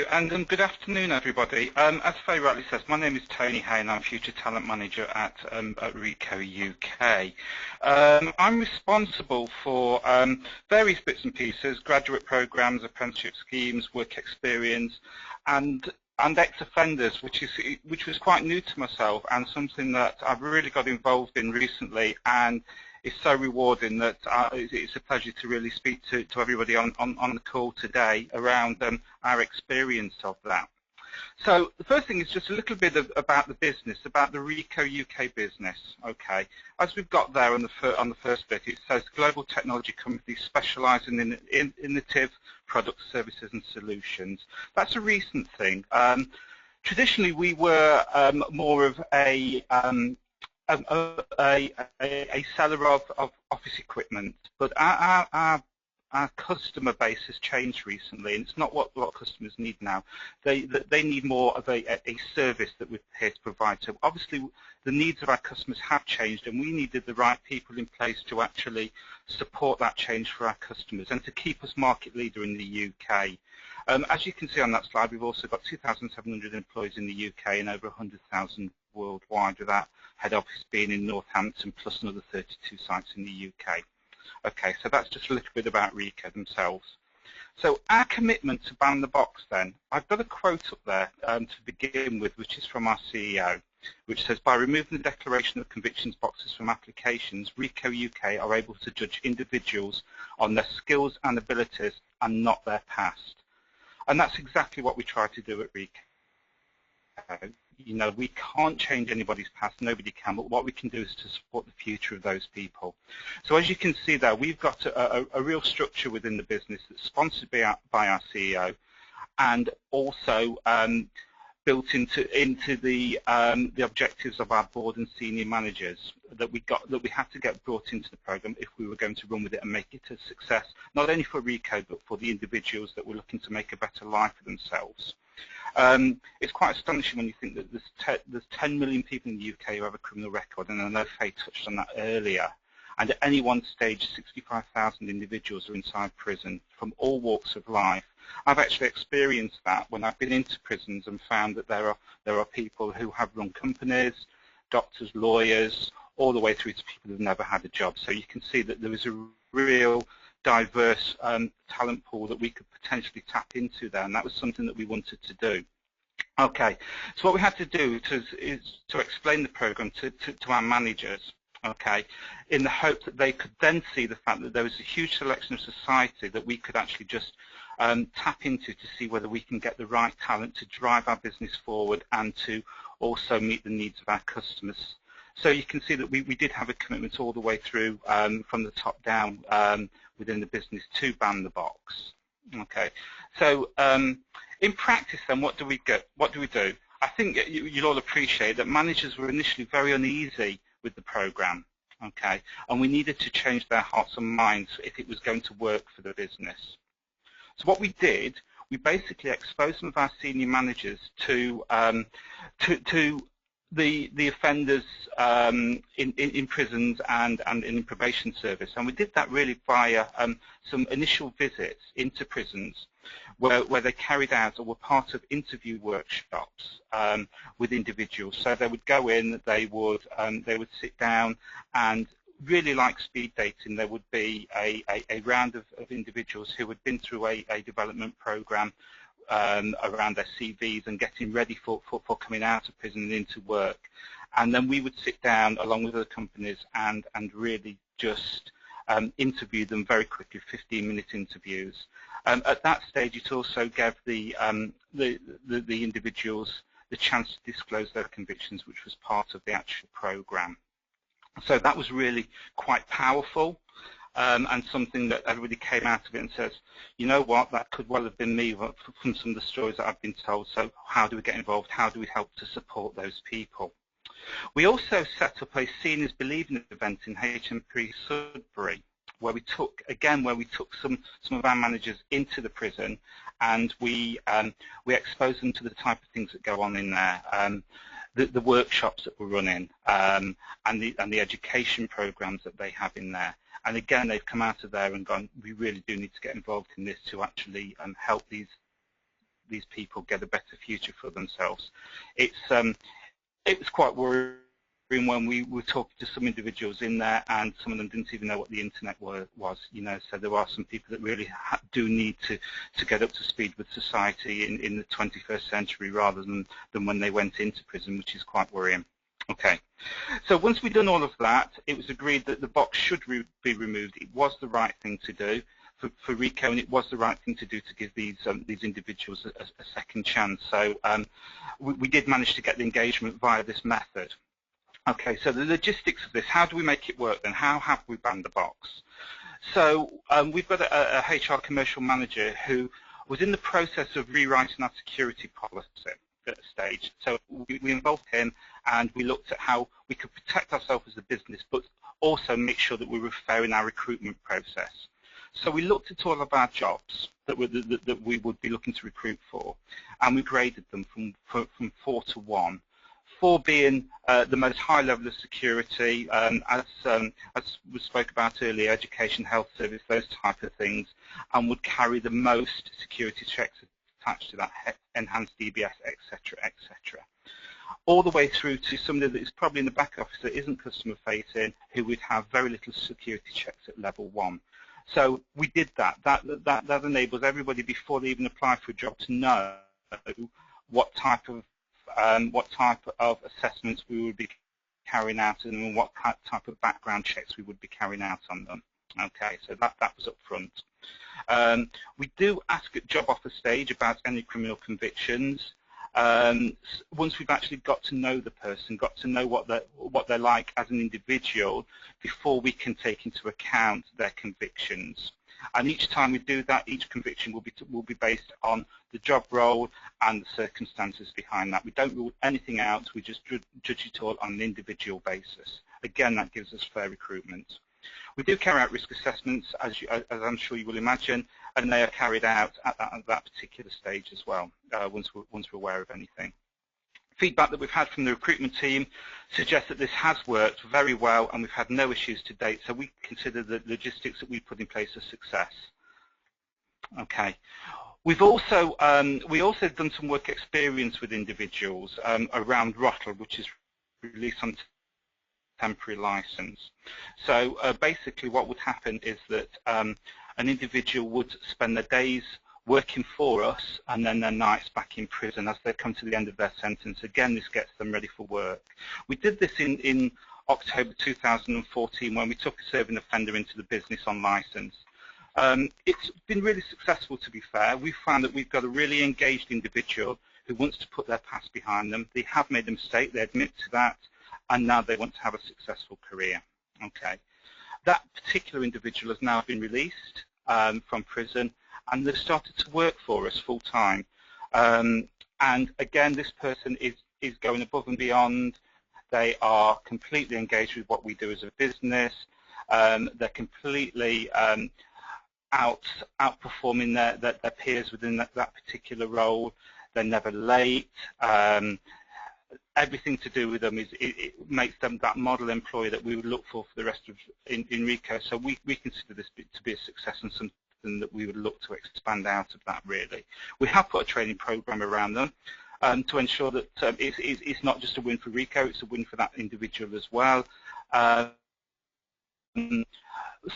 And good afternoon, everybody. As Faye rightly says, my name is Tony Hay and I'm Future Talent Manager at Ricoh UK. I'm responsible for various bits and pieces, graduate programs, apprenticeship schemes, work experience, and ex-offenders, which was quite new to myself and something that I've really got involved in recently, and it's so rewarding that it's a pleasure to really speak to everybody on the call today around our experience of that. So the first thing is just a little bit about the business, about the Ricoh UK business. Okay, as we've got there on the first bit, it says global technology company specialising in innovative products, services and solutions. That's a recent thing. Traditionally, we were more of a seller of office equipment, but our customer base has changed recently, and it's not what customers need now. They need more of a service that we're here to provide. So obviously the needs of our customers have changed, and we needed the right people in place to actually support that change for our customers and to keep us market leader in the UK. As you can see on that slide, we've also got 2,700 employees in the UK and over 100,000 worldwide, with our head office being in Northampton plus another 32 sites in the UK. Okay, so that's just a little bit about Ricoh themselves. So our commitment to ban the box then, I've got a quote up there to begin with, which is from our CEO, which says, by removing the declaration of convictions boxes from applications, Ricoh UK are able to judge individuals on their skills and abilities and not their past. And that's exactly what we try to do at Ricoh. You know, we can't change anybody's past, nobody can, but what we can do is to support the future of those people. So as you can see there, we've got a real structure within the business that's sponsored by our CEO and also built into the objectives of our board and senior managers that we had to get brought into the program if we were going to run with it and make it a success, not only for Ricoh but for the individuals that were looking to make a better life for themselves. It's quite astonishing when you think that there's 10 million people in the UK who have a criminal record, and I know Faye touched on that earlier. And at any one stage, 65,000 individuals are inside prison from all walks of life. I've actually experienced that when I've been into prisons and found that there are people who have run companies, doctors, lawyers, all the way through to people who've never had a job. So you can see that there is a real diverse talent pool that we could potentially tap into there, and that was something that we wanted to do. Okay, so what we had to do is to explain the program to our managers, okay, in the hope that they could then see the fact that there was a huge selection of society that we could actually just tap into to see whether we can get the right talent to drive our business forward and to also meet the needs of our customers. So you can see that we did have a commitment all the way through from the top down within the business to ban the box. Okay, so in practice then, what do we do? I think you'll all appreciate that managers were initially very uneasy with the program, okay, and we needed to change their hearts and minds if it was going to work for the business. So what we did, we basically exposed some of our senior managers to the offenders in prisons and in probation service, and we did that really via some initial visits into prisons where they carried out or were part of interview workshops with individuals. So they would go in, they would sit down, and really like speed dating, there would be a round of individuals who had been through a development program around their CVs and getting ready for coming out of prison and into work. And then we would sit down along with other companies and really just interview them very quickly, 15-minute interviews. At that stage, it also gave the individuals the chance to disclose their convictions, which was part of the actual program. So that was really quite powerful. And something that everybody came out of it and says, you know what, that could well have been me from some of the stories that I've been told, so how do we get involved, how do we help to support those people? We also set up a Seeing is Believing event in HMP Sudbury, where we took some of our managers into the prison, and we exposed them to the type of things that go on in there, the workshops that we're running, and the education programs that they have in there. And again, they've come out of there and gone, we really do need to get involved in this to actually help these these people get a better future for themselves. It was quite worrying when we were talking to some individuals in there, and some of them didn't even know what the internet was, you know. So there are some people that really do need to get up to speed with society in the 21st century rather than when they went into prison, which is quite worrying. Okay, so once we'd done all of that, it was agreed that the box should be removed. It was the right thing to do for Ricoh, and it was the right thing to do to give these individuals a second chance. So we did manage to get the engagement via this method. Okay, so the logistics of this, how do we make it work then? How have we banned the box? So we've got a HR commercial manager who was in the process of rewriting our security policy at a stage. So we involved him, and we looked at how we could protect ourselves as a business, but also make sure that we were fair in our recruitment process. So we looked at all of our jobs that we would be looking to recruit for, and we graded them from 4 to 1. 4 being the most high level of security, as we spoke about earlier, education, health service, those type of things, and would carry the most security checks attached to that, enhanced DBS, etc., etc. All the way through to somebody that is probably in the back office that isn't customer facing, who would have very little security checks at level 1. So we did that. That enables everybody before they even apply for a job to know what type of assessments we would be carrying out and what type of background checks we would be carrying out on them. Okay, so that was up front. We do ask at job offer stage about any criminal convictions. Once we've actually got to know the person, got to know what they're like as an individual, before we can take into account their convictions. And each time we do that, each conviction will be based on the job role and the circumstances behind that. We don't rule anything out. We just judge it all on an individual basis. Again, that gives us fair recruitment. We do carry out risk assessments, as I'm sure you will imagine, and they are carried out at that particular stage as well, once we're aware of anything. Feedback that we've had from the recruitment team suggests that this has worked very well, and we've had no issues to date, so we consider the logistics that we put in place a success. Okay. We've also done some work experience with individuals around ROTL, which is release on temporary license. So basically what would happen is that an individual would spend their days working for us and then their nights back in prison as they come to the end of their sentence. Again, this gets them ready for work. We did this in October 2014 when we took a serving offender into the business on license. It's been really successful, to be fair. We've found that we've got a really engaged individual who wants to put their past behind them. They have made a mistake, they admit to that, and now they want to have a successful career. Okay. That particular individual has now been released from prison, and they've started to work for us full time. And again, this person is going above and beyond. They are completely engaged with what we do as a business. They're completely outperforming their peers within that particular role. They're never late. Everything to do with them it makes them that model employee that we would look for the rest of in Ricoh. So we consider this to be a success and something that we would look to expand out of that, really. We have put a training program around them to ensure that it's not just a win for Ricoh, it's a win for that individual as well.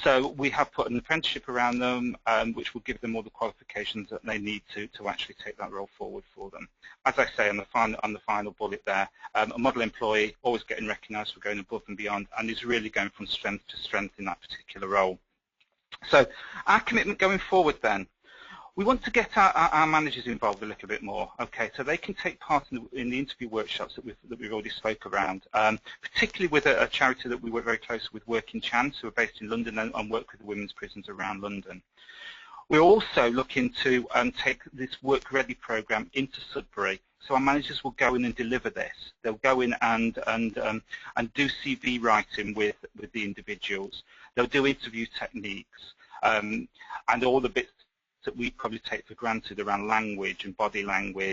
So we have put an apprenticeship around them, which will give them all the qualifications that they need to actually take that role forward for them. As I say on the final bullet there, a model employee always getting recognised for going above and beyond, and is really going from strength to strength in that particular role. So our commitment going forward then, we want to get our managers involved a little bit more, okay, so they can take part in the interview workshops that we've already spoke around, particularly with a charity that we work very closely with, Working Chance, who are based in London and work with the women's prisons around London. We're also looking to take this Work Ready programme into Sudbury, so our managers will go in and deliver this. They'll go in and do CV writing with the individuals. They'll do interview techniques and all the bits that we probably take for granted around language and body language